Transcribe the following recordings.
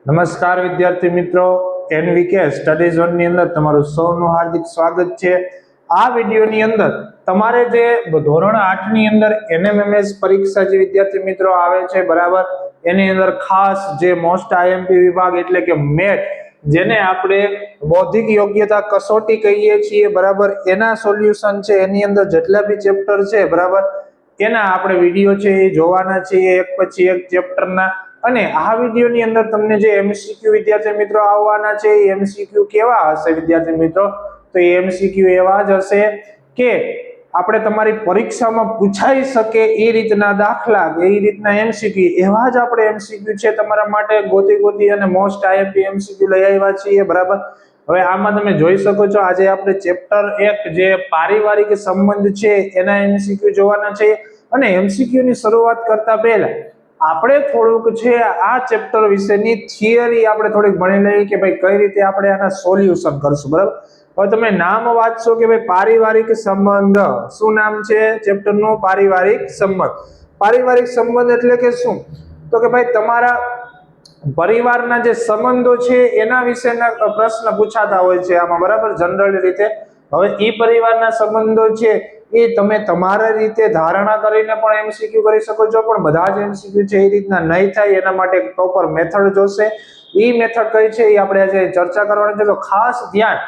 નમસ્કાર વિદ્યાર્થી મિત્રો, એનવીકે સ્ટડી ઝોન ની અંદર તમારું સૌનું હાર્દિક સ્વાગત છે। આ વિડિયોની અંદર તમારે જે ધોરણ 8 ની અંદર એનએમએમએસ પરીક્ષા જે વિદ્યાર્થી મિત્રો આવે છે બરાબર, એની અંદર ખાસ જે મોસ્ટ આઈએમપી વિભાગ એટલે કે મેટ, જેને આપણે બૌદ્ધિક યોગ્યતા કસોટી કહીએ છીએ બરાબર, એના સોલ્યુશન છે। એની અંદર જેટલા બી ચેપ્ટર છે બરાબર, એના આપણે વિડિયો છે એ જોવાના છીએ એક પછી એક ચેપ્ટરના। અને આ વિડિયોની અંદર તમને જે એમસીક્યુ વિદ્યાર્થી મિત્રો આવવાના છે એ એમસીક્યુ કેવા હશે વિદ્યાર્થી મિત્રો, તો એ એમસીક્યુ એવા જ હશે કે આપણે તમારી પરીક્ષામાં પૂછાઈ શકે એ રીતના દાખલા, એ રીતના એમસીક્યુ, એવા જ આપણે એમસીક્યુ છે તમારા માટે ગોતી અને મોસ્ટ આઈએમપી એમસીક્યુ લઈ આવ્યા છીએ બરાબર। હવે આમાં તમે જોઈ શકો છો, આજે આપણે ચેપ્ટર 1 જે પારિવારિક સંબંધ છે એના એમસીક્યુ જોવાના છે। અને એમસીક્યુ ની શરૂઆત કરતા પહેલા આપણે થોડુંક છે આ ચેપ્ટર વિશેની થિયરી આપણે થોડીક ભણી લઈએ કે ભાઈ કઈ રીતે આપણે આના સોલ્યુશન કરશું બરાબર। હવે તમે નામ વાંચશો કે ભાઈ પારિવારિક સંબંધ, શું નામ છે ચેપ્ટરનું? પારિવારિક સંબંધ। પારિવારિક સંબંધ એટલે કે શું? તો કે ભાઈ તમારા પરિવારના જે સંબંધો છે એના વિશેના પ્રશ્ન પૂછાતા હોય છે આમાં બરાબર, જનરલ રીતે। હવે એ પરિવારના સંબંધો છે એ તમે તમારા રીતે ધારણા કરીને પણ એમસીક્યુ કરી શકો છો, પણ બધા જ એમસીક્યુ છે એ રીતના નહીં થાય, એના માટે એક પ્રોપર મેથડ જોશે। એ મેથડ કઈ છે એ આપણે આજે ચર્ચા કરવાની છે, તો ખાસ ધ્યાન,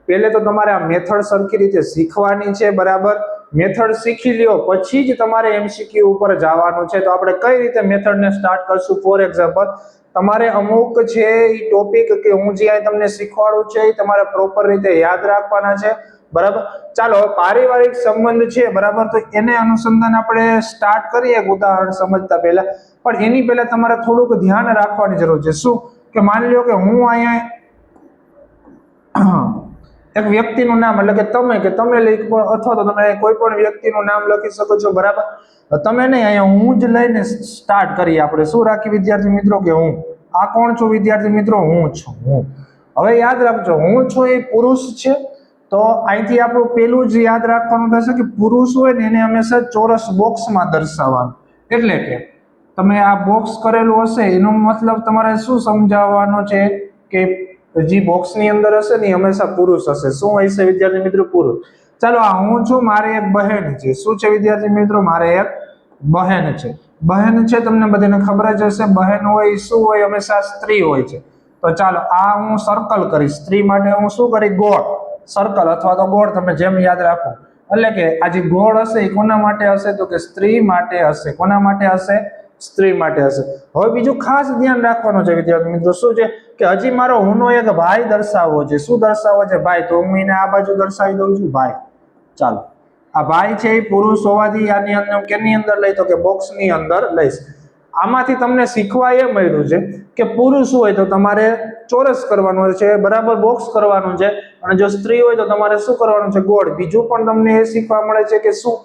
પહેલે તો તમારે આ મેથડ સરખી રીતે શીખવાની છે બરાબર। મેથડ શીખી લ્યો પછી જ તમારે એમસીક્યુ ઉપર જવાનું છે। તો આપણે કઈ રીતે મેથડને સ્ટાર્ટ કરશું? ફોર એક્ઝામ્પલ, તમારે અમુક છે એ ટોપિક કે હું જે તમને શીખવાડું છે એ તમારે પ્રોપર રીતે યાદ રાખવાના છે બરાબર। ચાલો પારિવારિક સંબંધ છે બરાબર, તો એને અનુસંધાન આપણે સ્ટાર્ટ કરીએ એક ઉદાહરણ સમજતા પહેલા, પણ એની પહેલા તમારે થોડુંક ધ્યાન રાખવાની જરૂર છે। શું કે માની લો કે હું અહીંયા એક વ્યક્તિનું નામ એટલે કે તમે લખો, અથવા તો તમે કોઈ પણ વ્યક્તિનું નામ લખી શકો છો બરાબર। તમે નહીં, અહીંયા હું જ લઈને સ્ટાર્ટ કરીએ આપણે। શું રાખી વિદ્યાર્થી મિત્રો? કે હું। આ કોણ છું વિદ્યાર્થી મિત્રો? હું છું, હું। હવે યાદ રાખજો, હું છું એ પુરુષ છે, તો અહીંથી આપણું પેલું જ યાદ રાખવાનું થશે કે પુરુષ હોય ને એને હંમેશા ચોરસ બોક્સમાં દર્શાવવાનું। એટલે કે તમે આ બોક્સ કરેલું હશે એનો મતલબ તમારે શું સમજાવવાનો છે કે જે બોક્સની અંદર હશે ને હંમેશા પુરુષ હશે। શું હશે વિદ્યાર્થી મિત્રો? પુરુષ। ચાલો આ હું છું, મારે એક બહેન છે। શું છે વિદ્યાર્થી મિત્રો? મારે એક બહેન છે। બહેન છે તમને બધાને ખબર જ હશે, બહેન હોય શું હોય? હંમેશા સ્ત્રી હોય છે। તો ચાલો આ હું સર્કલ કરીશ, સ્ત્રી માટે હું શું કરી? ગોળ, સર્કલ અથવા તો ગોળ, તમે જેમ યાદ રાખો। એટલે કે આ જે ગોળ હશે એ કોના માટે હશે? તો કે સ્ત્રી માટે હશે। કોના માટે હશે? સ્ત્રી માટે હશે। હવે બીજું ખાસ ધ્યાન રાખવાનું છે વિદ્યાર્થી મિત્રો, શું છે કે હજી મારો હુંનો એક ભાઈ દર્શાવવો છે। શું દર્શાવવો છે? ભાઈ। તો હું એને આ બાજુ દર્શાવી દઉં છું, ભાઈ। ચાલો આ ભાઈ છે એ પુરુષ હોવાથી આની અંદર કેની અંદર લઈ? તો કે બોક્સની અંદર લઈશ। આમાંથી તમને શીખવા એ મળ્યું છે કે પુરુષ હોય તો તમારે ચોરસ કરવાનું છે બરાબર, બોક્સ કરવાનું છે, અને જો સ્ત્રી હોય તો તમારે શું કરવાનું છે? ગોળ। બીજું પણ તમને એ શીખવા મળે છે કે શું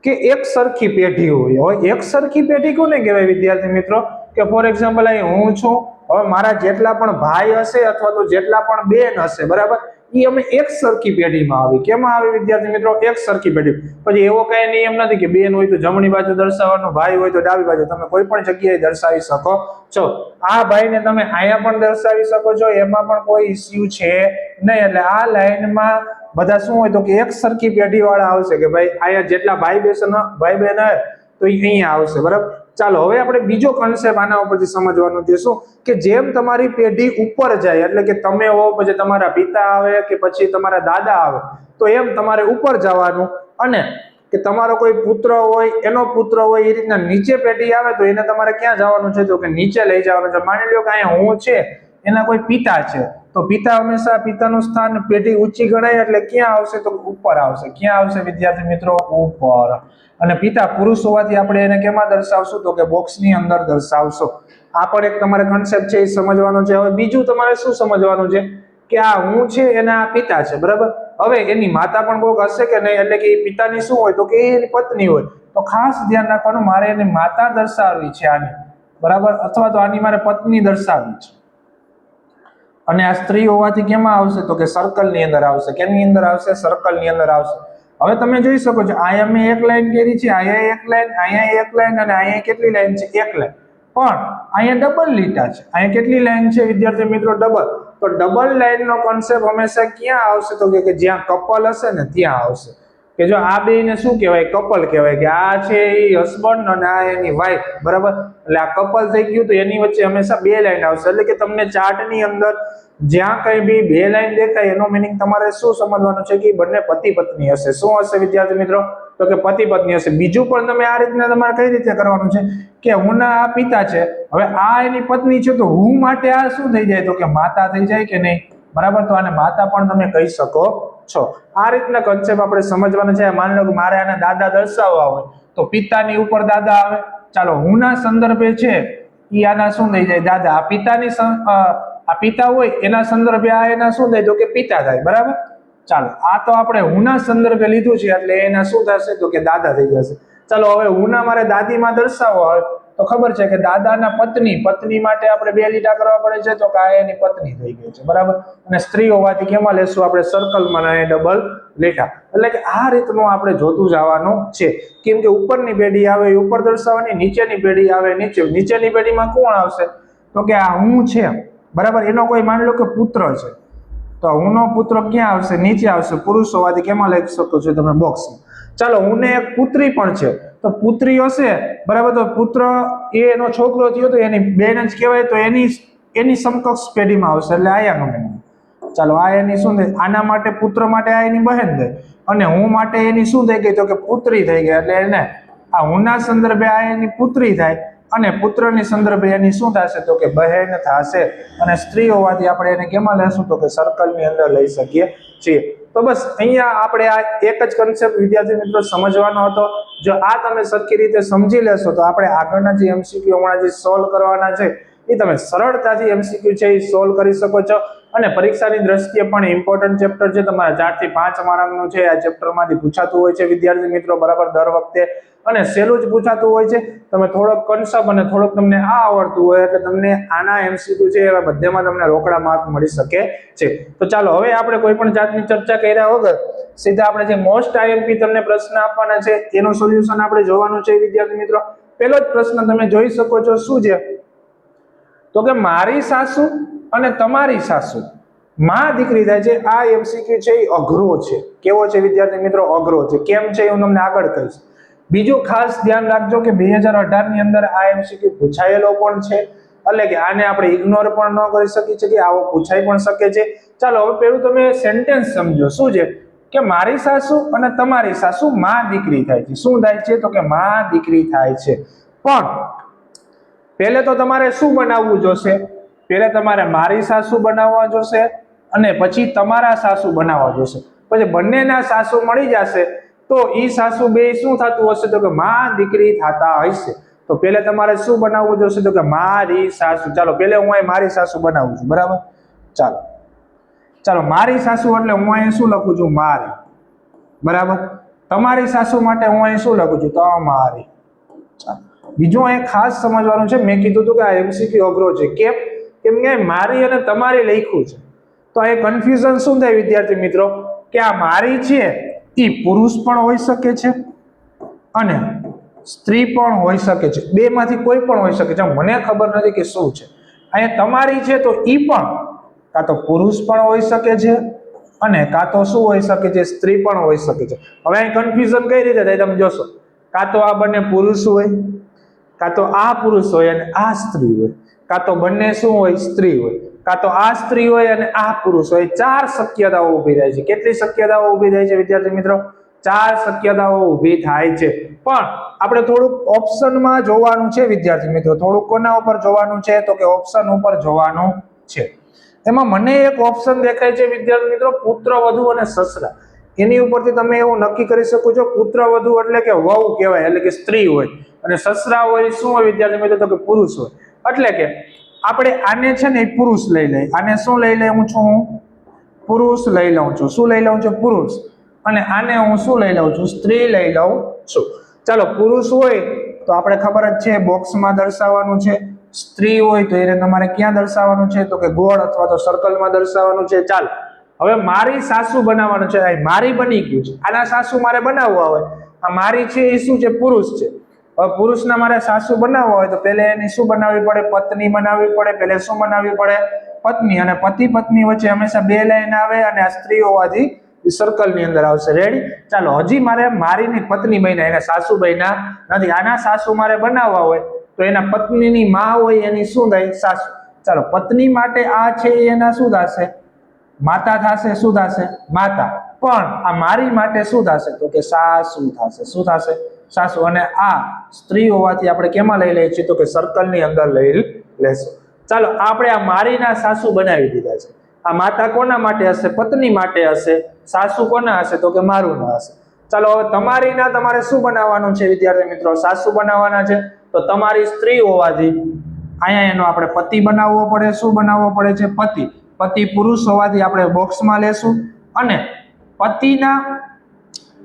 કે એક સરખી પેઢી હોય। હવે એક સરખી પેઢી કોને કહેવાય વિદ્યાર્થી મિત્રો? કે ફોર એક્ઝામ્પલ અહીં હું છું, હવે મારા જેટલા પણ ભાઈ હશે અથવા તો જેટલા પણ બેન હશે બરાબર, એ અમે એક સરખી પેઢીમાં આવી। કેમાં આવી વિદ્યાર્થી મિત્રો? એક સરખી પેઢી। પછી એવો કઈ નિયમ નથી કે બેન હોય તો જમણી બાજુ દર્શાવવાનું, ભાઈ હોય તો ડાબી બાજુ, તમે કોઈ પણ જગ્યાએ દર્શાવી શકો છો। આ ભાઈને તમે અહીંયા પણ દર્શાવી શકો છો, એમાં પણ કોઈ ઇસ્યુ છે નહીં। એટલે આ લાઈનમાં બધા શું હોય તો કે એક સરખી પેઢી વાળા આવશે કે ભાઈ અહીંયા જેટલા ભાઈ બહેન હોય તો અહીંયા આવશે બરાબર। ચાલો હવે આપણે બીજો કોન્સેપ્ટ આના ઉપરથી સમજવાનું છે, શું કે જેમ તમારી પેઢી ઉપર જાય, એટલે કે તમે હો, પછી તમારા પિતા આવે કે પછી તમારા દાદા આવે, તો એમ તમારે ઉપર જવાનું, અને કે તમારો કોઈ પુત્ર હોય, એનો પુત્ર હોય, એ રીતના નીચે પેઢી આવે તો એને તમારે ક્યાં જવાનું છે? તો કે નીચે લઈ જવાનું છે। માની લો કે અહીંયા હું છે, એના કોઈ પિતા છે, તો પિતા હંમેશા પિતાનું સ્થાન પેઢી ઊંચી ગણાય એટલે ક્યાં આવશે? તો ઉપર આવશે। ક્યાં આવશે વિદ્યાર્થી મિત્રો? ઉપર। અને પિતા પુરુષ હોવાથી આપણે એને કેમાં દર્શાવશું? તો કે બોક્સની અંદર દર્શાવશો। આ પણ એક તમારે કોન્સેપ્ટ છે એ સમજવાનો છે। હવે બીજું તમારે શું સમજવાનું છે કે આ હું છે એના પિતા છે બરાબર, હવે એની માતા પણ કોઈક હશે કે નહીં? એટલે કે એ પિતાની શું હોય? તો કે એની પત્ની હોય। તો ખાસ ધ્યાન રાખવાનું, મારે એની માતા દર્શાવવી છે આની બરાબર, અથવા તો આની મારે પત્ની દર્શાવવી છે। અને આ સ્ત્રી હોવાથી કેમાં આવશે? તો કે સર્કલની અંદર આવશે। કેની અંદર આવશે? સર્કલની અંદર આવશે। હવે તમે જોઈ શકો છો, અહીંયા મેં એક લાઈન કરી છે, અહીંયા એક લાઈન, અહીંયા એક લાઈન, અને અહીંયા કેટલી લાઈન છે? એક લાઈન। પણ અહીંયા ડબલ લીટા છે, અહીંયા કેટલી લાઈન છે વિદ્યાર્થી મિત્રો? ડબલ. તો ડબલ લાઈનનો કોન્સેપ્ટ હંમેશા ક્યાં આવશે? તો કે જ્યાં કપલ હશે ને ત્યાં આવશે, કે જો આ બેને શું કહેવાય? કપલ કહેવાય, કે આ છે એ હસબન્ડ અને આ એની વાઈફ, બરાબર? એટલે આ કપલ થઈ ગયું, તો એની વચ્ચે હંમેશા બે લાઈન આવશે. એટલે કે તમને ચાર્ટની અંદર જ્યાં કઈ બી બે લાઈન દેખાય એનો મીનિંગ તમારે શું સમજવાનું છે? કે બંને પતિ પત્ની હશે. શું હશે વિદ્યાર્થી મિત્રો? તો કે પતિ પત્ની હશે. બીજું પણ તમે આ રીતના તમારે કઈ રીતે કરવાનું છે કે હુંના આ પિતા છે, હવે આ એની પત્ની છે, તો હું માટે આ શું થઈ જાય? તો કે માતા થઈ જાય કે નહીં? બરાબર? તો આને માતા પણ તમે કહી શકો છો. આ રીતના કોન્સેપ્ટ આપણે સમજવાનો છે. માની લો કે મારે આને દાદા દર્શાવવા હોય તો પિતાની ઉપર દાદા આવે. ચાલો, હુંના સંદર્ભે છે ઈ આના શું થઈ જાય? દાદા. આ પિતાની આ પિતા હોય એના સંદર્ભે આ એના શું થાય? તો કે પિતા થાય. બરાબર? ચાલો, આ તો આપણે હુંના સંદર્ભે લીધું છે એટલે એના શું થશે? તો કે દાદા થઈ જશે. ચાલો, હવે હુંના મારે દાદીમાં દર્શાવવા હોય તો ખબર છે કે દાદાના પત્ની, પત્ની માટે આપણે બે લીટા કરવા પડે છે, તો કે આ એની પત્ની થઈ ગઈ છે. બરાબર? અને સ્ત્રી હોવાથી કેમાં લેશું આપણે? સર્કલમાં અને ડબલ લીટા. એટલે કે આ રીતનું આપણે જોતું જવાનું છે. કેમ કે ઉપરની પેઢી આવે એ ઉપર દર્શાવવાની, નીચેની પેઢી આવે નીચે. નીચેની પેઢીમાં કોણ આવશે? તો કે આ હું છે. બરાબર? એનો કોઈ માની લો કે પુત્ર છે, તો હુંનો પુત્ર ક્યાં આવશે? નીચે આવશે. પુરુષ હોવાથી કેમાં લખી શકો છો તમે? બોક્સમાં. ચાલો, હુંને એક પુત્રી પણ છે, તો પુત્રી હશે, બરાબર? તો પુત્ર એનો છોકરો થયો તો એની બેન જ કહેવાય, તો એની સમકક્ષ પેઢીમાં આવશે. એટલે આયા ગમે. ચાલો, આ એની શું થાય? આના માટે પુત્ર માટે આ એની બહેન થઈ, અને હું માટે એની શું થઈ ગઈ? તો કે પુત્રી થઈ ગઈ. એટલે એને આ હુંના સંદર્ભે આ એની પુત્રી થાય, અને પુત્રની સંદર્ભે એની શું થશે? તો કે બહેન થશે. અને સ્ત્રી હોવાથી આપણે એને કેમાં લેશું? તો કે સર્કલની અંદર લઈ શકીએ છીએ. તો બસ અહીંયા આપણે આ એક જ કન્સેપ્ટ વિદ્યાર્થી મિત્રો સમજવાનો હતો. જો આ તમે સરખી રીતે સમજી લેશો તો આપણે આગળના જે એમસીક્યુ હમણાં જે સોલ્વ કરવાના છે એ તમે સરળતાથી એમસીક્યુ છે એ સોલ્વ કરી શકો છો. અને પરીક્ષાની દ્રષ્ટિએ પણ ઇમ્પોર્ટન્ટ ચેપ્ટર છે, તમારા 4 થી 5 માર્કનું છે. આ ચેપ્ટરમાંથી પૂછાતું હોય છે વિદ્યાર્થી મિત્રો, બરાબર? દર વખતે. અને સહેલું જ પૂછાતું હોય છે. તમે થોડોક કન્સેપ્ટ અને થોડોક તમને આ આવડતું હોય એટલે તમને આના એમસીક્યુ છે એવા બધામાં તમને રોકડા માર્ક મળી શકે છે. તો ચાલો, હવે આપણે કોઈ પણ જાતની ચર્ચા કર્યા વગર સીધા આપણે જે મોસ્ટ આઈએમપી તમને પ્રશ્ન આપવાના છે એનું સોલ્યુશન આપણે જોવાનું છે વિદ્યાર્થી મિત્રો. પહેલો જ પ્રશ્ન તમે જોઈ શકો છો. શું છે? તો કે મારી સાસુ અને તમારી સાસુ માં દીકરી થાય છે. આ એમસીક્યુ છે એ અઘરો છે. કેવો છે વિદ્યાર્થી મિત્રો? અઘરો છે. કેમ છે હું તમને આગળ કહીશ. બીજું ખાસ ધ્યાન રાખજો કે 2018 ની અંદર આ એમસીક્યુ પૂછાયેલો પણ છે, એટલે કે આને આપણે ઇગ્નોર પણ ન કરી શકીએ છીએ, કે આવો પૂછાઈ પણ શકે છે. ચાલો, હવે પહેલું તમે સેન્ટેન્સ સમજો. શું છે? કે મારી સાસુ અને તમારી સાસુ માં દીકરી થાય છે. શું થાય છે? તો કે માં દીકરી થાય છે. પણ પહેલે તો તમારે શું બનાવવું જોશે? પહેલે તમારે મારી સાસુ બનાવવા જોશે અને પછી તમારા સાસુ બનાવવા જોશે. પછી બંનેના સાસુ મળી જશે તો ઈ સાસુ બે શું થતું હશે? તો કે માં દીકરી થતા હશે. તો પહેલે તમારે શું બનાવવું જોશે? તો કે મારી સાસુ. ચાલો, પહેલે હું અહીં મારી સાસુ બનાવું છું. બરાબર? ચાલો, મારી સાસુ એટલે હું અહીં શું લખું છું? મારી. બરાબર? તમારી સાસુ માટે હું અહીં શું લખું છું? તમારી. ચાલો, બીજું અહીં ખાસ સમજવાનું છે. મેં કીધું હતું કે આ એમસીક્યુ અઘરો છે. કેમ કે મારી અને તમારી લખ્યું છે, તો આ કન્ફ્યુઝન શું થાય વિદ્યાર્થી મિત્રો? કે આ મારી છે એ પુરુષ પણ હોઈ શકે છે અને સ્ત્રી પણ હોઈ શકે છે. બે માંથી કોઈ પણ હોઈ શકે છે. મને ખબર નથી કે શું છે. અહીંયા તમારી છે તો ઈ પણ કાં તો પુરુષ પણ હોઈ શકે છે અને કાં તો શું હોઈ શકે છે? સ્ત્રી પણ હોઈ શકે છે. હવે અહીં કન્ફ્યુઝન કઈ રીતે થાય તમે જોશો. કાં તો આ બંને પુરુષ હોય, કાં તો આ પુરુષ હોય અને આ સ્ત્રી હોય, કાં તો બંને શું હોય? સ્ત્રી હોય, કાં તો આ સ્ત્રી હોય અને આ પુરુષ હોય. 4 શક્યતાઓ ઊભી થાય છે. કેટલી શક્યતાઓ ઊભી થાય છે વિદ્યાર્થી મિત્રો? 4 શક્યતાઓ ઊભી થાય છે. પણ આપણે થોડુંક ઓપ્શનમાં જોવાનું છે વિદ્યાર્થી મિત્રો. થોડુંક કોના ઉપર જોવાનું છે? તો કે ઓપ્શન ઉપર જોવાનું છે. એમાં મને એક ઓપ્શન દેખાય છે વિદ્યાર્થી મિત્રો, પુત્રવધુ અને સસરા. એની ઉપરથી તમે એવું નક્કી કરી શકો છો. પુત્રવધુ એટલે કે વહુ કહેવાય, એટલે કે સ્ત્રી હોય, અને સસરા હોય શું હોય વિદ્યાર્થી મિત્રો? તો કે પુરુષ હોય. એટલે કે આપણે આને છે ને એ પુરુષ લઈ લઈએ. આને શું લઈ લઉં છું? પુરુષ લઈ લઉં છું. શું લઈ લઉં છું? પુરુષ. અને આને હું શું લઈ લઉં છું? સ્ત્રી લઈ લઉં છું. ચાલો, પુરુષ હોય તો આપણે ખબર જ છે બોક્સમાં દર્શાવવાનું છે. સ્ત્રી હોય તો એને તમારે ક્યાં દર્શાવવાનું છે? તો કે ગોળ અથવા તો સર્કલમાં દર્શાવવાનું છે. ચાલો, હવે મારી સાસુ બનાવવાનું છે. મારી બની ગયું છે. આના સાસુ મારે બનાવવા હોય. આ મારી છે એ શું છે? પુરુષ છે. હવે પુરુષના મારે સાસુ બનાવવા હોય તો પહેલે એની શું બનાવવી પડે? પત્ની બનાવવી પડે. પહેલે શું બનાવવી પડે? પત્ની. અને પતિ પત્ની વચ્ચે હંમેશા 2 લાઈન આવે અને આ સ્ત્રી હોવાથી સર્કલ ની અંદર આવશે. રેડી? ચાલો, હજી મારે મારીની પત્ની બન્યા, એના સાસુ બન્યા નથી. આના સાસુ મારે બનાવવા હોય તો એના પત્નીની માં હોય એની શું થાય? સાસુ. ચાલો, પત્ની માટે આ છે એના શું થશે? માતા થશે. શું થશે? માતા. પણ આ મારી માટે શું થશે? તો કે સાસુ થશે. શું થશે? સાસુ. અને આ સ્ત્રી હોવાથી આપણે કેમાં લઈ લઈએ છીએ? તો કે સર્કલ ની અંદર લઈ લેશું. ચાલો, આપણે આ મારીના સાસુ બનાવી દીધા છે. આ માતા કોના માટે હશે? પત્ની માટે હશે. સાસુ કોના હશે? તો કે મારું ના હશે. ચાલો, હવે તમારીના તમારે શું બનાવવાનું છે વિદ્યાર્થી મિત્રો? સાસુ બનાવવાના છે. તો તમારી સ્ત્રી હોવાથી અહીંયા એનો આપણે પતિ બનાવવો પડે. શું બનાવવો પડે છે? પતિ. પતિ પુરુષ હોવાથી આપણે બોક્સમાં લેશું. અને પતિના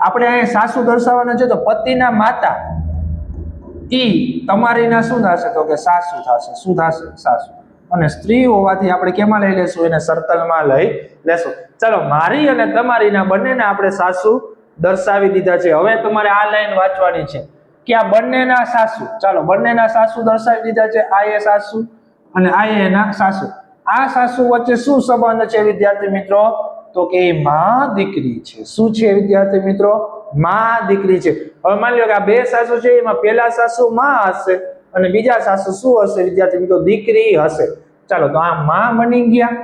આપણે અહીંયા સાસુ દર્શાવવાના છે તો પતિના માતા ઈ તમારીના શું થશે? તો કે સાસુ થશે. શું થશે? સાસુ. અને સ્ત્રી હોવાથી આપણે કેમાં લઈ લેશું? એને સર્કલમાં લઈ લેશું. ચાલો, મારી અને તમારીના બંનેને આપણે સાસુ દર્શાવી દીધા છે. હવે તમારે આ લાઈન વાંચવાની છે કે આ બંનેના સાસુ, ચાલો બંનેના સાસુ દર્શાવી દીધા છે. આ એ સાસુ અને આ એના સાસુ. આ સાસુ વચ્ચે શું સંબંધ છે વિદ્યાર્થી મિત્રો? તો કે માં દીકરી છે. શું છે વિદ્યાર્થી મિત્રો? માં દીકરી છે. હવે માની લો કે આ 2 સાસુ છે, એમાં પહેલા સાસુ માં હશે અને બીજા સાસુ શું હશે વિદ્યાર્થી મિત્રો? દીકરી હશે. ચાલો, તો આ માં બની ગયા.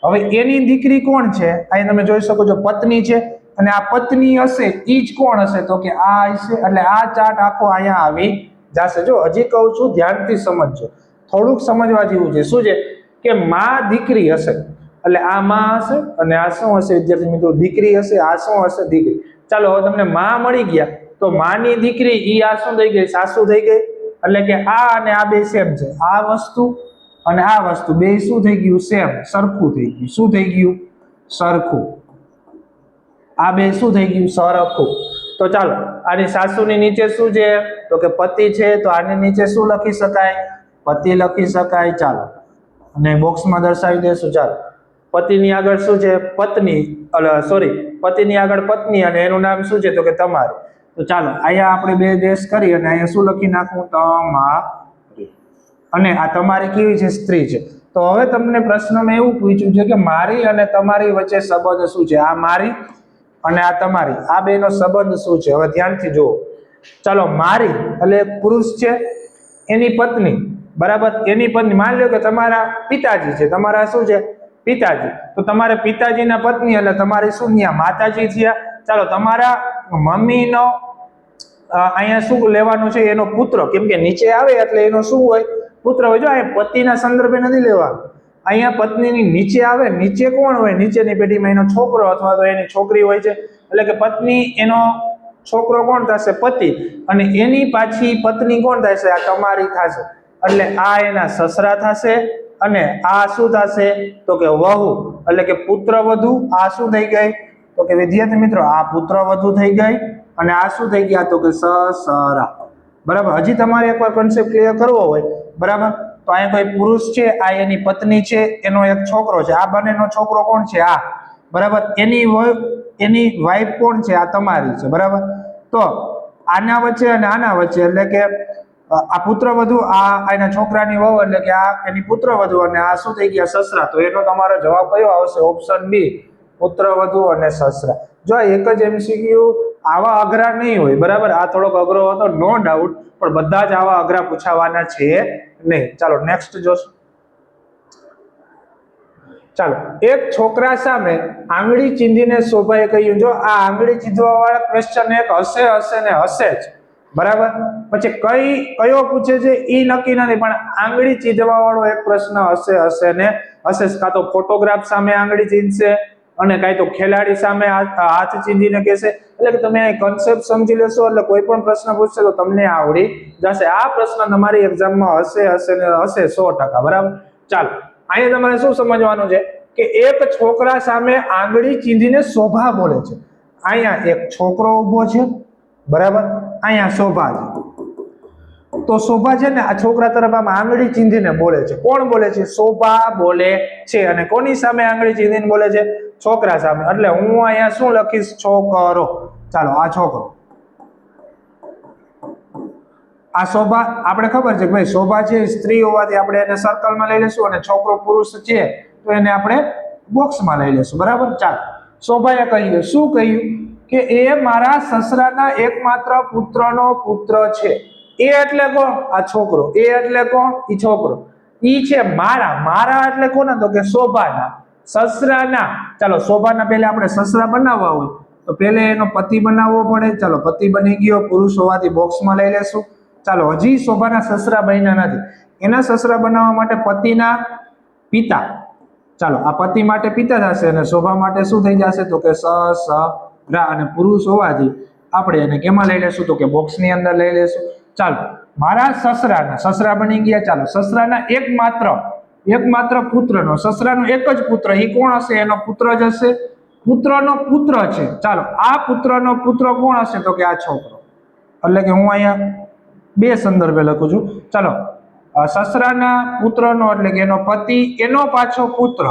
હવે એની દીકરી કોણ છે? અહીં તમે જોઈ શકો છો પત્ની છે. અને આ પત્ની હશે ઈ જ કોણ હશે? તો કે આ હશે. એટલે આ ચાર્ટ આખો અહીંયા આવી જશે. જો હજી કહું છું, ધ્યાનથી સમજજો, થોડુંક સમજવા જેવું છે. શું છે કે માં દીકરી હશે એટલે આ માં હશે અને આ શું હશે વિદ્યાર્થી મિત્રો? દીકરી હશે. આ શું હશે? દીકરી. ચાલો, હવે તમને માં મળી ગયા તો માની દીકરી ઈ આ શું થઈ ગઈ? સાસુ થઈ ગઈ. એટલે કે આ અને આ બે સેમ છે. આ વસ્તુ અને આ વસ્તુ બે શું થઈ ગયું? સેમ, સરખું થઈ ગયું. શું થઈ ગયું? સરખું. આ બે શું થઈ ગયું? સરખું. તો ચાલો, આની સાસુની નીચે શું છે? તો કે પતિ છે. તો આની નીચે શું લખી શકાય? પતિ લખી શકાય. ચાલો, અને બોક્સમાં દર્શાવી દેશું. ચાલો, પતિની આગળ શું છે? પત્ની. પતિની આગળ પત્ની અને એનું નામ શું છે? તો કે તમારી. તો ચાલો, અહીંયા આપણે 2 ડેશ કરી અને અહીંયા શું લખી નાખવું? તમારી. અને આ તમારી કેવી છે? સ્ત્રી છે. તો હવે તમને પ્રશ્નમાં એવું પૂછ્યું છે કે મારી અને તમારી વચ્ચે સંબંધ શું છે? આ મારી અને આ તમારી, આ બેનો સંબંધ શું છે? હવે ધ્યાનથી જુઓ. ચાલો, મારી એટલે પુરુષ છે, એની પત્ની, બરાબર? એની પત્ની. માની લો કે તમારા પિતાજી છે. તમારા શું છે? પિતાજી. તો તમારે પિતાજીના પત્ની એટલે તમારી શું થયા? માતાજી થયા. ચાલો, તમારા મમ્મીનો અહીંયા શું લેવાનું છે? એનો પુત્ર. કેમ કે નીચે આવે એટલે એનો શું હોય? પુત્ર હોય. જો અહીંયા પતિના સંદર્ભે નથી લેવાનું. અહીંયા પત્નીની નીચે આવે, નીચે કોણ હોય? નીચેની પેઢીમાં એનો છોકરો અથવા તો એની છોકરી હોય છે. એટલે કે પત્ની, એનો છોકરો કોણ થશે? પતિ. અને એની પાછી પત્ની કોણ થશે? આ તમારી થશે. એટલે આ એના સસરા થશે. અને આ શું થશે? તો કે વહુ. એટલે કે પુત્રવધુ. આ શું થઈ ગઈ? તો કે વિદ્યાર્થી મિત્રો, આ પુત્રવધુ થઈ ગઈ. અને આ શું થઈ ગયા? તો કે સસરા. બરાબર? હજી તમારે એકવાર કોન્સેપ્ટ ક્લિયર કરવો હોય, બરાબર, તો અહીંયા કોઈ પુરુષ છે, આ એની પત્ની છે, એનો એક છોકરો છે. આ બંનેનો છોકરો કોણ છે? આ. બરાબર? એની વાઈફ કોણ છે? આ તમારી છે. બરાબર? તો આના વચ્ચે અને આના વચ્ચે એટલે કે આ પુત્રવધુ, આ એના છોકરાની વહુ એટલે કે આ એની પુત્રવધુ અને આ શું થઈ ગયા? સસરા. તો એનો તમારો જવાબ કયો આવશે? ઓપ્શન બી, પુત્રવધુ અને સસરા. જો એક જ MCQ આવા અઘરા નહીં હોય, બરાબર? આ થોડોક અઘરો હતો, નો ડાઉટ, પણ બધા જ આવા અઘરા પૂછાવાના છે નહીં. ચાલો, નેક્સ્ટ જોશું. ચાલો, એક છોકરા સામે આંગળી ચીંધીને શોભાએ કહ્યું. જો આ આંગળી ચીંધવા વાળા ક્વેશ્ચન એક હશે ને હશે જ, બરાબર? પછી કયો પૂછે છે એ નક્કી નથી, પણ આંગળી ચીંધવા વાળો એક પ્રશ્ન હશે ને હશે. કાં તો ફોટોગ્રાફ સામે આંગળી ચીંધશે અને કાંઈ તો ખેલાડી સામે હાથ ચીંધીને કહેશે. એટલે કે તમે આ કન્સેપ્ટ સમજી લેશો એટલે કોઈ પણ પ્રશ્ન પૂછશે તો તમને આવડી જશે. આ પ્રશ્ન તમારી એક્ઝામમાં હશે ને હશે 100%, બરાબર? ચાલો, અહીંયા તમારે શું સમજવાનું છે કે એક છોકરા સામે આંગળી ચીંધીને શોભા બોલે છે. અહીંયા એક છોકરો ઉભો છે, બરાબર? અહીંયા શોભા છે. તો શોભા છે ને આ છોકરા તરફ આમ આંગળી ચીંધીને બોલે છે. કોણ બોલે છે? શોભા બોલે છે. અને કોની સામે આંગળી ચીંધીને બોલે છે? છોકરા સામે. એટલે હું અહીંયા શું લખીશ? છોકરો. ચાલો, આ છોકરો. આ શોભા આપણે ખબર છે કે ભાઈ શોભા છે સ્ત્રી હોવાથી આપણે એને સર્કલમાં લઈ લેશું અને છોકરો પુરુષ છે તો એને આપણે બોક્સમાં લઈ લેશું બરાબર. ચાલો શોભાએ કહ્યું શું કહ્યું કે એ મારા સસરાના એકમાત્ર પુત્રનો પુત્ર છે. એ એટલે કોણ? આ છોકરો. એ એટલે કોણ? ઈ છોકરો. ઈ છે મારા એટલે કોને? તો કે શોભાના સસરાના. ચાલો શોભાના પહેલા આપણે સસરા બનાવવા હોય તો પહેલે એનો પતિ બનાવવો પડે. ચાલો પતિ બની ગયો, પુરુષ હોવાથી બોક્સમાં લઈ લેશું. ચાલો હજી શોભાના સસરા બન્યા નથી. એના સસરા બનાવવા માટે પતિના પિતા. ચાલો આ પતિ માટે પિતા થશે અને શોભા માટે શું થઈ જશે? તો કે સસરા. અને પુરુષ હોવાથી આપણે એને કેમાં લઈ લેશું? તો કે બોક્સની અંદર લઈ લેશું. ચાલો મારા સસરા બની ગયા. ચાલો સસરાના એકમાત્ર પુત્રનો, સસરાનો એક જ પુત્ર, એ કોણ હશે? એનો પુત્ર જ હશે. પુત્રનો પુત્ર છે. ચાલો આ પુત્રનો પુત્ર કોણ હશે? તો કે આ છોકરો. એટલે કે હું અહીંયા બે સંદર્ભે લખું છું. ચાલો સસરાના પુત્રનો એટલે કે એનો પતિ, એનો પાછો પુત્ર,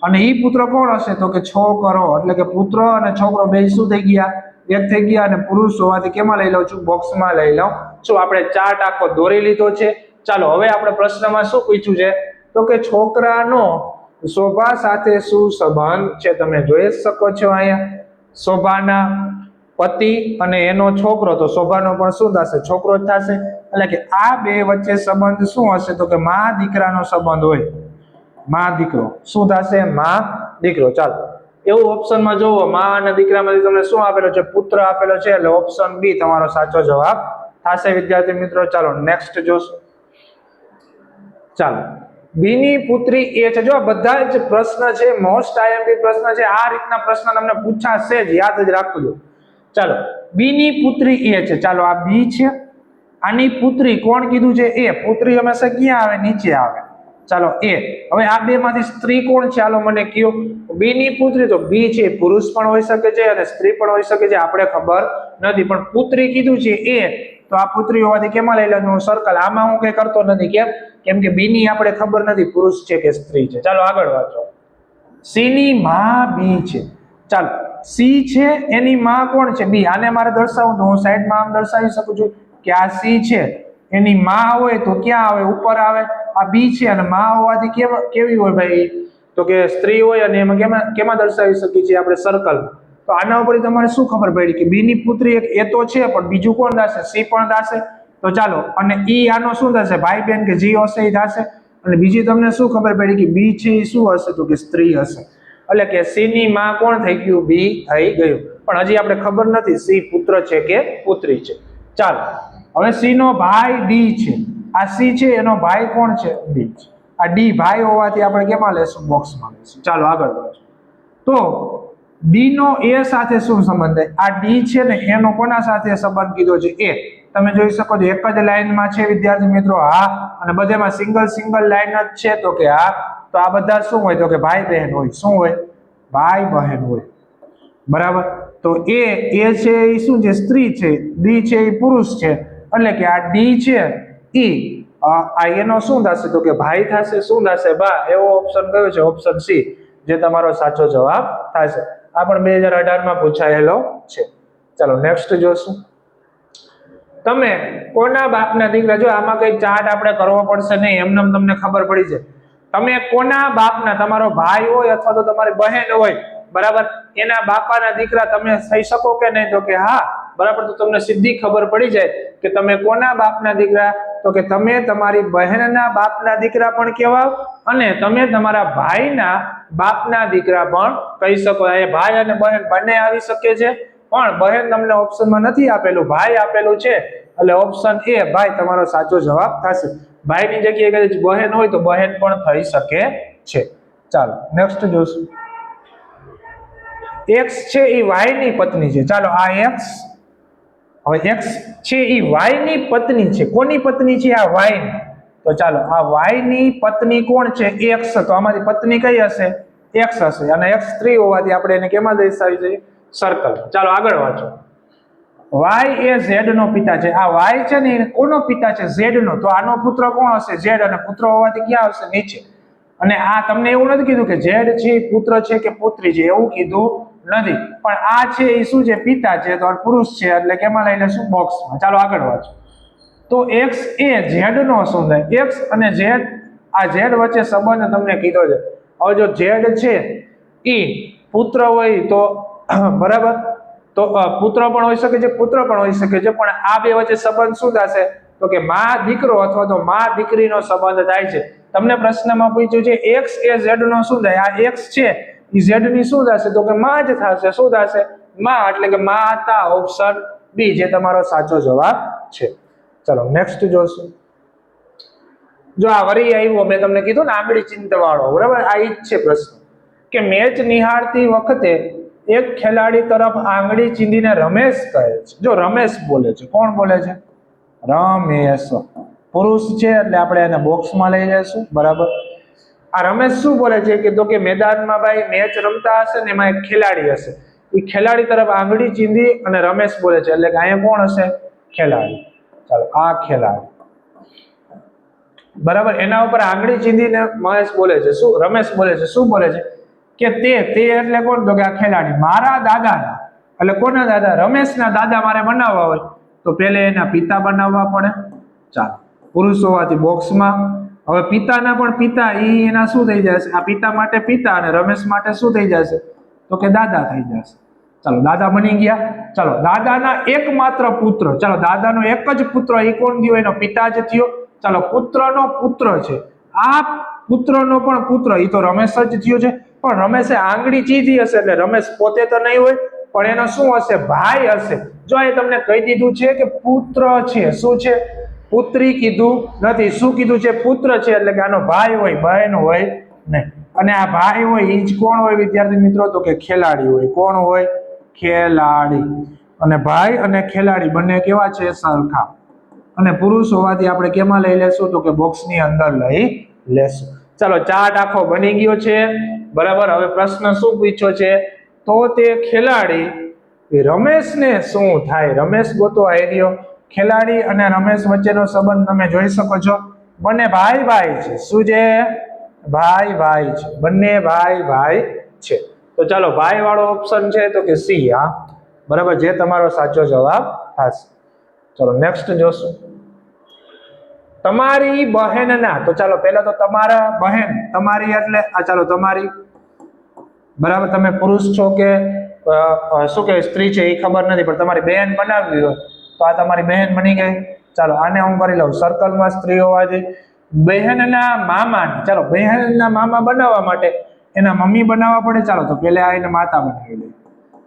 અને ઈ પુત્ર કોણ હશે? તો કે છોકરો. એટલે કે પુત્ર અને છોકરો બે શું થઈ ગયા? એક થઈ ગયા. અને પુરુષ હોવાથી કેમાં લઈ લઉં છું? બોક્સમાં લઈ લઉં છું. આપણે ચાર્ટ આખો દોરી લીધો છે. ચાલો હવે આપણે પ્રશ્નમાં શું પૂછ્યું છે? તો કે છોકરાનો શોભા સાથે શું સંબંધ છે? તમે જોઈ શકો છો અહીંયા શોભાના પતિ અને એનો છોકરો, તો શોભાનો પણ શું થશે? છોકરો જ થશે. એટલે કે આ બે વચ્ચે સંબંધ શું હશે? તો કે મા દીકરાનો સંબંધ હોય. મા દીકરો શું થશે? મા દીકરો. ચાલો એવું ઓપ્શનમાં જોવો, મા અને દીકરામાંથી તમને શું આપેલો છે? પુત્ર આપેલો છે. એટલે ઓપ્શન બી તમારો સાચો જવાબ થશે વિદ્યાર્થી મિત્રો. ચાલો નેક્સ્ટ જોશું. ચાલો બીની પુત્રી એ છે. જો બધા જ પ્રશ્ન છે મોસ્ટ આઈએમપી પ્રશ્ન છે. આ રીતના પ્રશ્ન તમને પૂછાશે જ, યાદ જ રાખજો. ચાલો બીની પુત્રી એ છે. ચાલો આ બી છે. આની પુત્રી કોણ કીધું છે? એ. પુત્રી હંમેશા ક્યાં આવે? નીચે આવે. ચાલો એ. હવે આ બે માંથી સ્ત્રી કોણ છે? ચાલો મને કયો. બી ની પુત્રી, તો બી છે પુરુષ પણ હોઈ શકે છે અને સ્ત્રી પણ હોઈ શકે છે, આપણે ખબર નથી. પણ પુત્રી કીધું છે એ, તો આ પુત્રી હોવાથી કેમાં લઈ લેવાનું? સર્કલ. આમાં હું કઈ કરતો નથી. કેમ કે બી ની આપણે ખબર નથી પુરુષ છે કે સ્ત્રી છે. ચાલો આગળ વાંચો. સી ની માં બી છે. ચાલો સી છે એની માં કોણ છે? બી. આને મારે દર્શાવવું તો હું સાઈડમાં આમ દર્શાવી શકું છું કે આ સી છે, એની માં હોય તો ક્યાં આવે? ઉપર આવે. આ બી છે અને માં હોવાથી કેવી હોય ભાઈ? તો કે સ્ત્રી હોય. અને એમાં કેમાં દર્શાવી શકીએ છીએ આપણે? સર્કલ. તો આના ઉપર તમારે શું ખબર પડી કે બી ની પુત્રી એક એ તો છે, પણ બીજું કોણ થશે? સી પણ થશે. તો ચાલો અને ઈ આનો શું થશે? ભાઈ બહેન કે જી હશે એ થશે. અને બીજી તમને શું ખબર પડી કે બી છે એ શું હશે? તો કે સ્ત્રી હશે. એટલે કે સી ની માં કોણ થઈ ગયું? બી થઈ ગયું. પણ હજી આપણે ખબર નથી સી પુત્ર છે કે પુત્રી છે. ચાલો હવે સી નો ભાઈ ડી છે. આ સી છે એનો ભાઈ કોણ છે? ડી છે. આ ડી ભાઈ હોવાથી આપણે કેમાં લેશું? બોક્સમાં લેશું. ચાલો આગળ વધો. તો ડી નો એ સાથે શું સંબંધ? આ ડી છે ને એનો કોના સાથે સંબંધ કીધો છે? એ. તમે જોઈ શકો છો એક જ લાઈનમાં છે વિદ્યાર્થી મિત્રો. હા. અને બધામાં સિંગલ લાઈન જ છે. તો કે હા. તો આ બધા શું હોય? તો કે ભાઈ બહેન હોય. શું હોય? ભાઈ બહેન હોય. બરાબર. તો એ છે એ શું છે? સ્ત્રી છે. ડી છે એ પુરુષ છે. એટલે કે આ ડી છે ઈ આ એનો શું થશે? તો કે ભાઈ થશે. શું થશે? બા. એવો ઓપ્શન કયો છે? ઓપ્શન સી, જે તમારો સાચો જવાબ થશે. આ પણ 2018 માં પૂછાયેલો છે. ચાલો નેક્સ્ટ જોશું. તમે કોના બાપના દીકરા? જો આમાં કઈ ચાર્ટ આપણે કરવો પડશે નહીં, એમને તમને ખબર પડી જાય. તમે કોના બાપના, તમારો ભાઈ હોય અથવા તો તમારી બહેન હોય, બરાબર, એના બાપાના દીકરા તમે થઈ શકો કે નહીં? તો કે હા. બરાબર. તો તમને સીધી ખબર પડી જાય કે તમે કોના બાપના દીકરા? તો કે તમે તમારી બહેનના બાપના દીકરા પણ કહેવાવ અને તમે તમારા ભાઈના બાપના દીકરા પણ કહી શકો. એ ભાઈ અને બહેન બંને આવી શકે છે, પણ બહેન તમને ઓપ્શનમાં નથી આપેલું, ભાઈ આપેલું છે. એટલે ઓપ્શન એ ભાઈ તમારો સાચો જવાબ થશે. ભાઈની જગ્યાએ કદાચ બહેન હોય તો બહેન પણ થઈ શકે છે. ચાલો નેક્સ્ટ જોશું. એક્સ છે એ વાય ની પત્ની છે. ચાલો આ એક્સ, હવે એક્સ છે એ વાય ની પત્ની છે. કોની પત્ની છે? આ વાય ની. તો ચાલો આ વાય ની પત્ની કોણ છે? એક્સ. તો આમાંથી પત્ની કઈ હશે? એક્સ હશે. અને એક્સ સ્ત્રી હોવાથી આપણે એને કેમાં દર્શાવી છે? સર્કલ. ચાલો આગળ વાંચો. વાય એ ઝેડ નો પિતા છે. આ વાય છે ને કોનો પિતા છે? ઝેડ નો. તો આનો પુત્ર કોણ હશે? ઝેડ. અને પુત્ર હોવાથી ક્યાં આવશે? નીચે. અને આ તમને એવું નથી કીધું કે ઝેડ છે પુત્ર છે કે પુત્રી છે, એવું કીધું નથી. પણ આ છે એ શું છે? પિતા છે. તો પુરુષ છે એટલે કેમાં લઈ લેશું? બોક્સમાં. ચાલો આગળ વાંચો. તો એક્સ એ ઝેડ નો શું થાય? એક્સ અને ઝેડ, આ ઝેડ વચ્ચે સંબંધ તમને કીધો છે. હવે જો ઝેડ છે એ પુત્ર હોય તો બરાબર, તો પુત્ર પણ હોઈ શકે છે, પુત્ર પણ હોઈ શકે છે, પણ આ બે વચ્ચે સંબંધ શું થશે? તો કે માં દીકરો અથવા તો માં દીકરીનો સંબંધ થાય છે. તમને પ્રશ્નમાં પૂછ્યું છે એક્સ એ ઝેડ નો શું થાય? આ એક્સ છે એ ઝેડ ની શું થશે? તો કે માં જ થશે. શું થશે? માં, એટલે કે માતા. ઓપ્શન બી જે તમારો સાચો જવાબ છે. ચલો નેક્સ્ટ જોશું. જો આ વરી આવ્યો, મેં તમને કીધું ને આંગળી ચિંત વાળો, બરાબર, આ ઈ જ છે પ્રશ્ન કે મેચ નિહાળતી વખતે એક ખેલાડી તરફ આંગળી ચીંધીને રમેશ કહે છે. જો રમેશ બોલે છે, કોણ બોલે છે? રમેશ. પુરુષ છે એટલે આપણે એને બોક્સમાં લઈ લેશું, બરાબર. આ રમેશ શું બોલે છે કે તો કે મેદાનમાં ભાઈ મેચ રમતા હશે ને એમાં એક ખેલાડી હશે, એ ખેલાડી તરફ આંગળી ચીંધી અને રમેશ બોલે છે, એટલે કે અહીંયા કોણ હશે? ખેલાડી. ચાલો આ ખેલાડી, બરાબર. એના ઉપર આંગળી ચીંધીને મહેશ બોલે છે, શું? રમેશ બોલે છે. શું બોલે છે કે તે એટલે કોણ? તો કે આ ખેલાડી મારા દાદાના, એટલે કોના દાદા? રમેશના દાદા મારે બનાવવા હોય તો પેલે એના પિતા બનાવવા પડે. ચાલો, પુરુષ હોવાથી બોક્સમાં. હવે પિતાના પણ પિતા, ઈ એના શું થઈ જશે? આ પિતા માટે પિતા અને રમેશ માટે શું થઈ જશે? તો કે દાદા થઈ જશે. ચાલો દાદા બની ગયા. ચાલો દાદાના એકમાત્ર પુત્ર, ચાલો દાદાનો એક જ પુત્ર, એ કોણ થયો? એનો પિતા જ થયો. ચાલો પુત્રનો પુત્ર છે, આ પુત્રનો પણ પુત્ર, એ તો રમેશ જ થયો છે. પણ રમેશે આંગળી ચીધી હશે એટલે રમેશ પોતે તો નહીં હોય, પણ એનો શું હશે? ભાઈ હશે. જો એ તમને કહી દીધું છે કે પુત્ર છે, શું છે? પુત્રી કીધું નથી, શું કીધું છે? પુત્ર છે, એટલે કે આનો ભાઈ હોય, બહેન હોય નહીં. અને આ ભાઈ હોય એ જ કોણ હોય વિદ્યાર્થી મિત્રો? તો કે ખેલાડી હોય. કોણ હોય? ખેલાડી. અને ભાઈ અને ખેલાડી બંને કેવા છે? સરખા. અને પુરુષ હોવાથી આપણે કેમાં લઈ લેશું? તો કે બોક્સની અંદર લઈ લેશું. ચાલો ચાર્ટ આખો બની ગયો છે, બરાબર. હવે પ્રશ્ન શું પૂછ્યો છે? તો તે ખેલાડી રમેશને શું થાય? રમેશ ગોતો આઈડિયો. ખેલાડી અને રમેશ વચ્ચેનો સંબંધ તમે જોઈ શકો છો, બંને ભાઈ ભાઈ છે. શું છે? ભાઈ ભાઈ છે, બંને ભાઈ ભાઈ છે. તો ચાલો ભાઈ વાળો ઓપ્શન છે તો કે સી, હા બરાબર, જે તમારો સાચો જવાબ થશે. ચલો નેક્સ્ટ જોશું. તમારી બહેનના, તો ચાલો પહેલા તો તમારા બહેન, તમારી એટલે આ, ચાલો તમારી, બરાબર. તમે પુરુષ છો કે શું કે સ્ત્રી છે એ ખબર નથી, પણ તમારી બહેન બનાવવી હોય તો આ તમારી બહેન બની ગઈ. ચાલો આને હું કરી લઉં સર્કલમાં સ્ત્રી હોવાથી. બહેનના મામા, ચાલો બહેનના મામા બનાવવા માટે એના મમ્મી બનાવવા પડે. ચાલો તો પેલે આ એને માતા બનાવી લઈએ.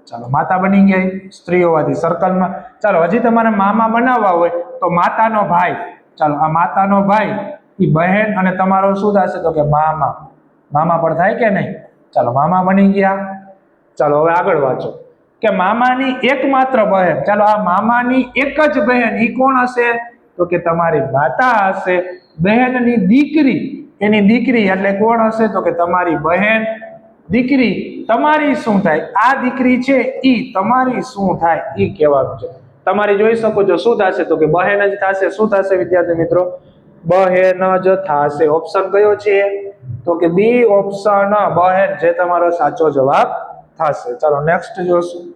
ચાલો માતા બની ગઈ સ્ત્રી હોવાથી સર્કલમાં. ચાલો હજી તમારે મામા બનાવવા હોય તો માતાનો ભાઈ. ચાલો આ માતાનો ભાઈ એ બહેન અને તમારો શું થશે? તો કે મામા. મામા પણ થાય કે નહીં? ચાલો મામા બની ગયા. ચાલો હવે આગળ વાંચો કે મામાની એકમાત્ર બહેન. ચાલો આ મામાની એક જ બહેન, એ કોણ હશે? તો કે તમારી માતા હશે. બહેનની દીકરી, એની દીકરી એટલે કોણ હશે? તો કે તમારી બહેન. દીકરી તમારી શું થાય? આ દીકરી છે ઈ તમારી શું થાય ઈ કહેવાનું છે. તમારી જોઈ શકો છો શું થશે? તો કે બહેન જ થશે. શું થશે વિદ્યાર્થી મિત્રો? બહેન જ થશે. ઓપ્શન કયો છે? તો કે બી ઓપ્શન, બહેન, જે તમારો સાચો જવાબ થશે. ચાલો નેક્સ્ટ જોશું.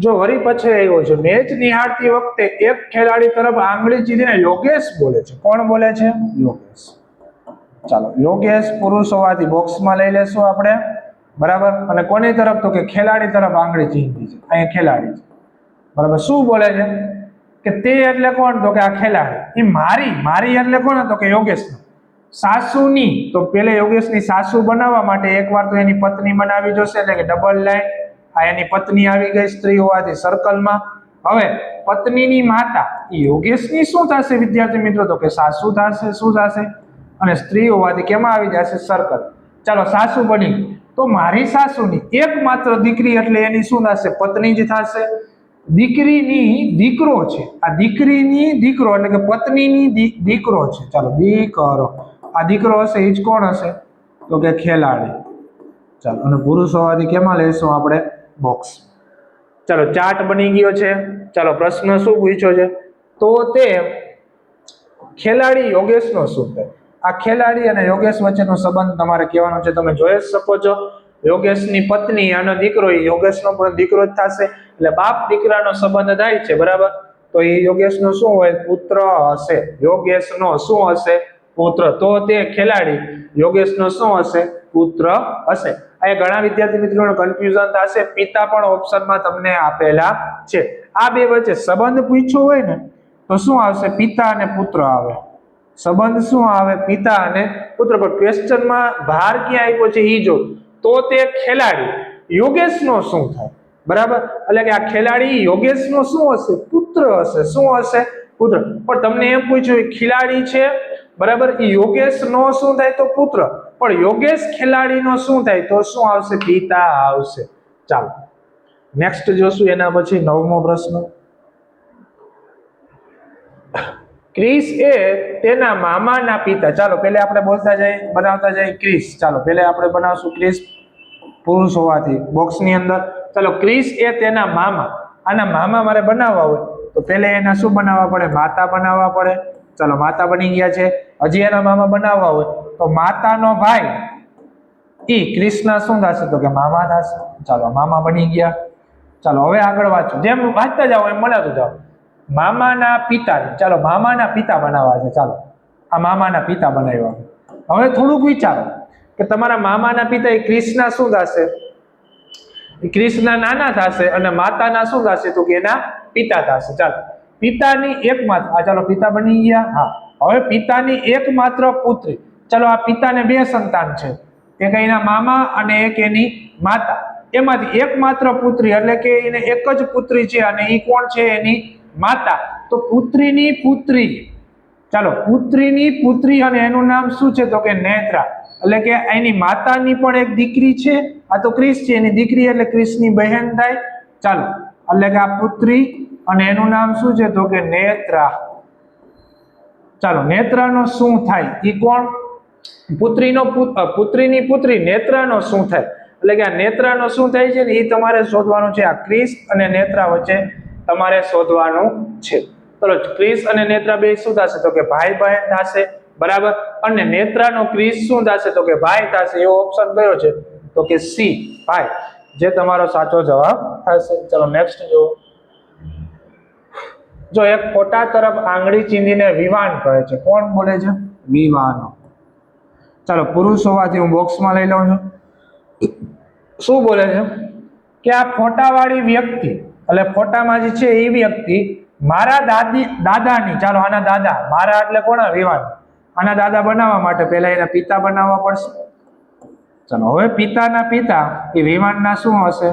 જો વરી પછી આવ્યો છે, મેચ નિહાળતી વખતે એક ખેલાડી તરફ આંગળી ચીંધીને યોગેશ બોલે છે. કોણ બોલે છે? યોગેશ. ચાલો યોગેશ પુરુષ હોવાથી બોક્સમાં લઈ લેશું આપણે, બરાબર. અને કોની તરફ? તો કે ખેલાડી તરફ આંગળી ચીંધી છે. અહીંયા ખેલાડી છે, બરાબર. શું બોલે છે કે તે એટલે કોણ? તો કે આ ખેલાડી. એ મારી, મારી એટલે કોણ? તો કે યોગેશ. સાસુની, તો પેલે યોગેશની સાસુ બનાવવા માટે એકવાર તો એની પત્ની બનાવી જોશે, એટલે કે ડબલ લાઈન. આ એની પત્ની આવી ગઈ સ્ત્રી હોવાથી સર્કલમાં. હવે પત્નીની માતા એ યોગેશની શું થશે વિદ્યાર્થી મિત્રો? તો કે સાસુ થશે. શું થશે? અને સ્ત્રી હોવાથી કેમાં આવી જશે? સર્કલ. ચાલો સાસુ બની, તો મારી સાસુની એકમાત્ર દીકરી એટલે એની શું થશે? પત્ની જ થશે. દીકરીની દીકરો છે, આ દીકરીની દીકરો એટલે કે પત્નીની દીકરો છે. ચાલો દીકરો, આ દીકરો હશે એ જ કોણ હશે? તો કે ખેલાડી. ચાલો અને પુરુષ હોવાથી કેમાં લઈશું આપણે? બોક્સ. ચાલો ચાર્ટ બની ગયો છે. ચાલો પ્રશ્ન શું પૂછ્યો છે? તો તે ખેલાડી યોગેશનો શું થાય? આ ખેલાડી અને યોગેશ વચ્ચેનો સંબંધ તમારે કહેવાનો છે. તમે જોઈ શકો છો યોગેશની પત્ની અને દીકરો, એ યોગેશનો પણ દીકરો જ થશે. એટલે બાપ દીકરાનો સંબંધ થાય છે, બરાબર. તો એ યોગેશનો શું હોય? પુત્ર હશે. યોગેશનો શું હશે? પુત્ર. તો તે ખેલાડી યોગેશનો શું હશે? પુત્ર હશે. આ ઘણા વિદ્યાર્થી મિત્રોને કન્ફ્યુઝન થશે. પિતા પણ ઓપ્શનમાં તમને આપેલા છે. આ બે વચ્ચે સંબંધ પૂછ્યો હોય ને તો શું આવશે? પિતા અને પુત્ર આવે. સંબંધ શું આવે? પિતા અને પુત્ર. પણ ક્વેશ્ચનમાં ભાર ક્યાં આપ્યો છે ઈ જો. તો તે ખેલાડી યોગેશનો શું થાય? બરાબર, એટલે કે આ ખેલાડી યોગેશનો શું હશે? પુત્ર હશે. શું હશે? પુત્ર. પણ તમને એમ પૂછ્યું ખેલાડી છે બરાબર, એ યોગેશનો શું થાય? તો પુત્ર. પણ યોગેશ ખેલાડીનો શું થાય? તો શું આવશે? પિતા આવશે. ચાલો નેક્સ્ટ જોશું. એના પછી 9મો પ્રશ્ન. ક્રિસ એ તેના મામાના પિતા. ચાલો પહેલા આપણે બોલતા જઈએ, બનાવતા જઈએ ક્રિસ. ચાલો પહેલા આપણે બનાવશું ક્રિસ, પુરુષ હોવાથી બોક્સની અંદર. ચાલો ક્રિસ એ તેના મામા. આના મામા મારે બનાવવા હોય તો પહેલા એના શું બનાવવા પડે? માતા બનાવવા પડે. ચાલો માતા બની ગયા છે. હજી એના મામા બનાવવા હોય તો માતાનો ભાઈ ઈ ક્રિસના શું થશે? તો કે મામા થશે. ચાલો મામા બની ગયા. ચાલો હવે આગળ વાંચો. જેમ વાંચતા જાઓ એમ બનાવતું જાઓ. મામાના પિતા. ચાલો મામાના પિતા બનાવવા છે. ચાલો આ મામાના પિતા બનાવ્યા. હવે થોડુંક વિચારો કે તમારા મામાના પિતા એ ક્રિસના શું થશે? ક્રિસના નાના થશે અને માતાના શું થશે? તો કે એના પિતા થશે. ચાલો પિતાની એકમાત્ર, ચાલો પિતા બની ગયા. હા, હવે પિતાની એકમાત્ર પુત્રી. ચાલો આ પિતાને બે સંતાન છે, એક એના મામા અને એક એની માતા. એમાંથી એકમાત્ર પુત્રી એટલે કે એને એક જ પુત્રી છે અને એ કોણ છે? એની માતા. તો પુત્રીની પુત્રી. ચાલો પુત્રીની પુત્રી અને એનું નામ શું છે? તો કે નેત્રા. એટલે કે એની માતાની પણ એક દીકરી છે. આ તો ક્રિસ છે, એની દીકરી એટલે ક્રિસની બહેન થાય. ચાલો એટલે કે આ પુત્રી અને એનું નામ શું છે? તો કે નેત્રા. ચાલો નેત્રાનો શું થાય? ઈ કોણ? પુત્રીની પુત્રી નેત્રાનો શું થાય? એટલે કે આ નેત્રાનો શું થાય છે ને એ તમારે શોધવાનું છે. આ ક્રિસ અને નેત્રા વચ્ચે તમારે શોધવાનું છે. ચલો ક્રિસ અને નેત્રા બે શું થશે? તો કે ભાઈ બહેન થશે. બરાબર. અને નેત્રાનો ક્રિસ શું થશે? તો કે ભાઈ થશે. એવો ઓપ્શન કયો છે? તો કે સી, ભાઈ, જે તમારો સાચો જવાબ થશે. ચલો નેક્સ્ટ જુઓ. જો એક ખોટા તરફ આંગળી ચીંધીને વિવાન કહે છે. કોણ બોલે છે? વિવાનો. ચાલો પુરુષ હોવાથી હું બોક્સમાં લઈ લઉં છું. શું બોલે છે કે આ ફોટાવાળી વ્યક્તિ, એટલે ફોટામાં જે છે એ વ્યક્તિ મારા દાદાની, ચાલો આના દાદા, મારા એટલે કોના? વિવાન. આના દાદા બનાવવા માટે પહેલા એના પિતા બનાવવા પડશે. ચાલો હવે પિતાના પિતા એ વિમાનના શું હશે?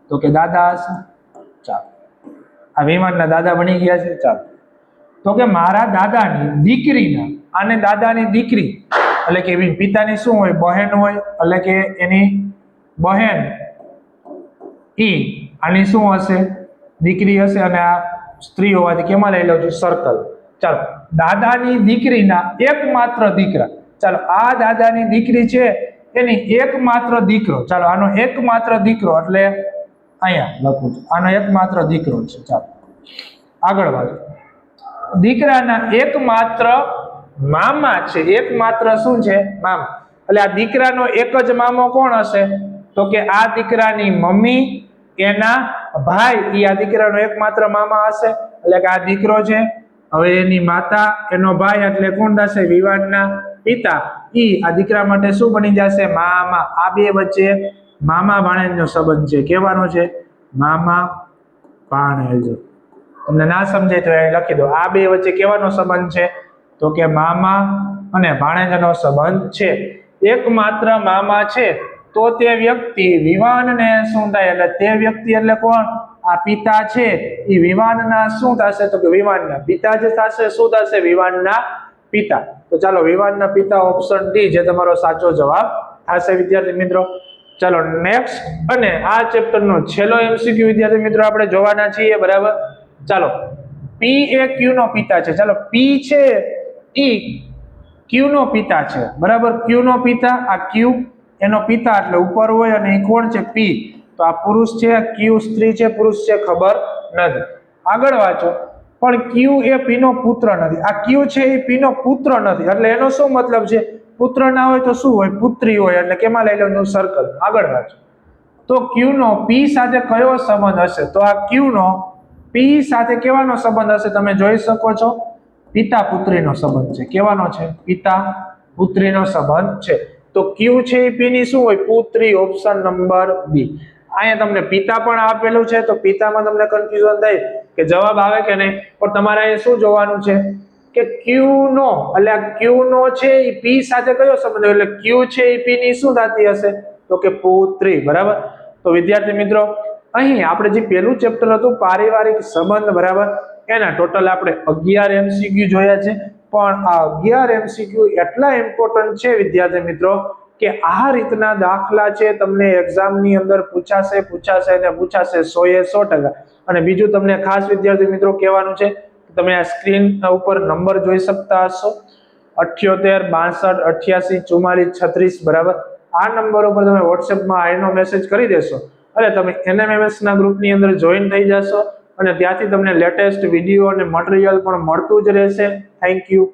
તો કે દાદા હશે. ચાલો આ વિમાનના દાદા બની ગયા છે. ચાલો તો કે મારા દાદાની દીકરીના, આને દાદાની દીકરી એટલે કે પિતાની શું હોય? બહેન હોય. એટલે કે એની બહેન ઈ આની શું હશે? દીકરી હશે. અને આ સ્ત્રી હોવાથી કેમાં લઈ લઉં છું? સર્કલ. ચાલો દાદાની દીકરીના એકમાત્ર દીકરા. ચાલો આ દાદાની દીકરી છે એની એકમાત્ર દીકરો. ચાલો આનો એકમાત્ર દીકરો એટલે અહીંયા લખું છું, આનો એકમાત્ર દીકરો છે. ચાલો આગળ વાંચો. દીકરાના એકમાત્ર મામા છે. એકમાત્ર શું છે? મામા. એટલે આ દીકરાનો એક જ મામો કોણ હશે? તો કે આ દીકરાની મમ્મી, એના ભાઈ, એ આ દીકરાનો એકમાત્ર મામા હશે. એટલે કે આ દીકરો છે. હવે એની માતા, એનો ભાઈ એટલે કોણ થશે? વિવાનના પિતા. ઈ આ દીકરા માટે શું બની જશે? મામા. આ બે વચ્ચે મામા ભાણેજનો સંબંધ છે. કેવાનો છે? મામા ભાણેજ. તમને ના સમજાય તો અહીં લખી દો. આ બે વચ્ચે કેવાનો સંબંધ છે? તો કે મામા અને ભાણેજનો સંબંધ છે. એકમાત્ર મામા છે તો તે વ્યક્તિ વિવાનને શું થાય? એટલે તે વ્યક્તિ એટલે કોણ? આ પિતા છે એ વિવાનના શું થશે? તો કે વિવાનના પિતા જે થશે. શું થશે? વિવાનના પિતા. તો ચાલો વિવાનના પિતા ઓપ્શન ડી જે તમારો સાચો જવાબ થશે વિદ્યાર્થી મિત્રો. ચાલો નેક્સ્ટ અને આ ચેપ્ટરનો છેલ્લો એમસીક્યુ વિદ્યાર્થી મિત્રો આપણે જોવાના છીએ. બરાબર. ચાલો પી એ ક્યુ નો પિતા છે. ચાલો પી છે ઈ ક્યુ નો પિતા છે. બરાબર. ક્યુ નો પિતા, આ ક્યુ એનો પિતા એટલે ઉપર હોય અને એ કોણ છે? પી. તો આ પુરુષ છે, ક્યુ સ્ત્રી છે, પુરુષ છે, ખબર નથી. આગળ વાંચો. પણ ક્યુ એ પી નો પુત્ર નથી. આ ક્યુ છે એ પી નો પુત્ર નથી. એટલે એનો શું મતલબ છે? પુત્ર ના હોય તો શું હોય? પુત્રી હોય. એટલે કેમાં લઈ લેવાનું? સર્કલ. આગળ વાંચો. તો ક્યુ નો પી સાથે કયો સંબંધ હશે? તો આ ક્યુ નો પી સાથે કેવાનો સંબંધ હશે તમે જોઈ શકો છો, પિતા પુત્રીનો સંબંધ છે. કેવાનો છે? પિતા પુત્રીનો સંબંધ છે. તો ક્યુ છે એ પી ની શું હોય? પુત્રી. Option number B. અહીંયા તમને પિતા પણ આપેલું છે તો પિતામાં તમને કન્ફ્યુઝન થાય કે જવાબ આવે કે નહીં, પણ તમારે અહીંયા શું જોવાનું છે કે ક્યુ નો એટલે ક્યુ નો છે એ પી સાથે કયો સંબંધ એટલે ક્યુ છે એ પી ની શું થતી હશે તો કે પુત્રી. બરાબર. તો વિદ્યાર્થી મિત્રો અહીં આપણે જે પહેલું ચેપ્ટર હતું પારિવારિક સંબંધ, બરાબર, એના ટોટલ આપણે 11 એમસીક્યુ જોયા છે. પણ આ 11 એમસીક્યુ એટલા ઇમ્પોર્ટન્ટ છે વિદ્યાર્થી મિત્રો કે આ રીતના દાખલા છે તમને એક્ઝામની અંદર પૂછાશે અને પૂછાશે 100%. અને બીજું તમને ખાસ વિદ્યાર્થી મિત્રો કહેવાનું છે, તમે આ સ્ક્રીન ઉપર નંબર જોઈ શકતા હશો 78 62 88 44 36. બરાબર. આ નંબર ઉપર તમે વોટ્સએપમાં આઈનો મેસેજ કરી દેશો એટલે તમે એનએમએમએસ ના ગ્રુપની અંદર જોઈન થઈ જશો અને ત્યાંથી તમને લેટેસ્ટ વિડીયો અને મટીરીયલ પણ મળતું જ રહેશે. Thank you.